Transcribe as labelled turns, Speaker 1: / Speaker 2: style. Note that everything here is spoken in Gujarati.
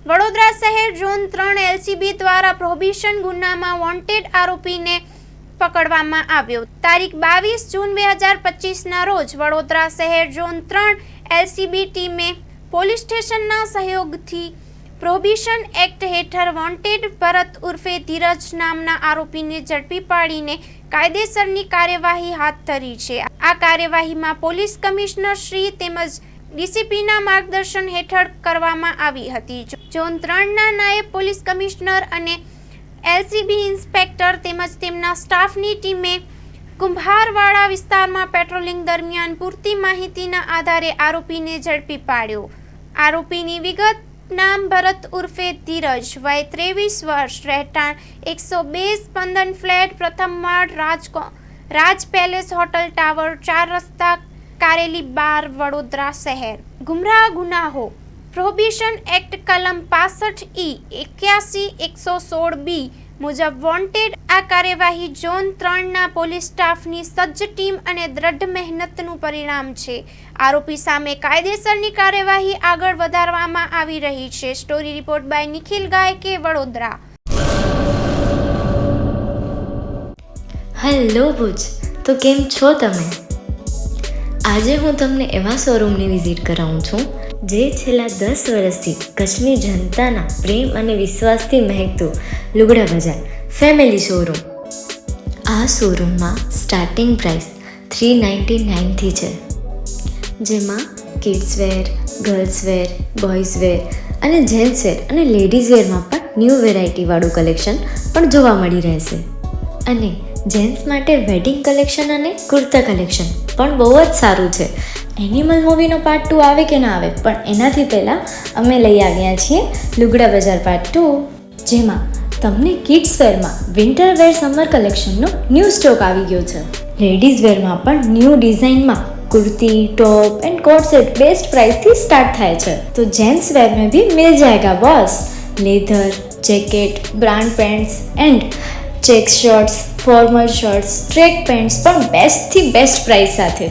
Speaker 1: વડોદરા શહેર ઝોન 3 એલસીબી દ્વારા પ્રોહિબિશન ગુનામાં વોન્ટેડ આરોપીને પકડવામાં આવ્યો. તારીખ 22 જૂન 2025ના રોજ વડોદરા શહેર ઝોન 3 એલસીબી ટીમે પોલીસ સ્ટેશનના સહયોગથી પ્રોહિબિશન એક્ટ હેઠળ વોન્ટેડ ભરત ઉર્ફે ધીરજ નામના આરોપીને ઝડપી પાડીને કાયદેસરની કાર્યવાહી હાથ ધરી છે. આ કાર્યવાહીમાં પોલીસ કમિશનર શ્રી તેમજ ડીસીપીના માર્ગદર્શન હેઠળ કરવામાં આવી હતી. ઝોન 3ના નાયબ પોલીસ કમિશનર અને એલસીબી ઇન્સ્પેક્ટર તેમજ તેમના સ્ટાફની ટીમે કુંભારવાડા વિસ્તારમાં પેટ્રોલિંગ દરમિયાન પૂરતી માહિતીના આધારે આરોપીને ઝડપી પાડ્યો. આરોપીની વિગત: નામ ભરત ઉર્ફે ધીરજ, વય 23 વર્ષ, રહેઠાણ 102 સ્પંદન ફ્લેટ, પ્રથમ માળ, રાજ પેલેસ હોટલ ટાવર, 4 રસ્તા, કારેલી 12, વડોદરા શહેર. ગુમરાહ ગુનાહો: પ્રોહિબિશન એક્ટ કલમ 65E 81 116B મુજબ વોન્ટેડ. આ કાર્યવાહી ઝોન 3ના પોલીસ સ્ટાફની સજ્જ ટીમ અને દ્રઢ મહેનતનું પરિણામ છે. આરોપી સામે કાયદેસરની કાર્યવાહી આગળ વધારવામાં આવી રહી છે. Story report by Nikhil Gaike, Vadodara.
Speaker 2: Hello Bhuj, તો કેમ છો તમે? આજે હું તમને એવા શોરૂમની વિઝિટ કરાવું છું જે છેલ્લા 10 વર્ષથી કચ્છની જનતાના પ્રેમ અને વિશ્વાસથી મહેકતું લુગડા બજાર ફેમિલી શોરૂમ. આ શોરૂમમાં સ્ટાર્ટિંગ પ્રાઇસ 399થી છે, જેમાં kids wear, girls wear, boys wear અને જેન્ટ્સ વેર અને લેડીઝ વેરમાં પણ ન્યૂ વેરાયટીવાળું કલેક્શન પણ જોવા મળી રહેશે. અને જેન્ટ્સ માટે વેડિંગ કલેક્શન અને કુર્તા કલેક્શન પણ બહુ જ સારું છે. એનિમલ મૂવીનો પાર્ટ 2 આવે કે ના આવે, પણ એનાથી પહેલાં અમે લઈ આવ્યા છીએ લુગડા બજાર પાર્ટ 2, જેમાં તમને કિડ્સ વેરમાં વિન્ટર વેર સમર કલેક્શનનો ન્યૂ સ્ટોક આવી ગયો છે. લેડીઝ વેરમાં પણ ન્યૂ ડિઝાઇનમાં kurti, top and coat set best price थी स्टार्ट थाय छे. तो जेंट्स वेर में भी मिल जाएगा boss. Leather, jacket, brand pants and check shirts, formal shirts, track pants पर बेस्ट थी बेस्ट प्राइस साथे.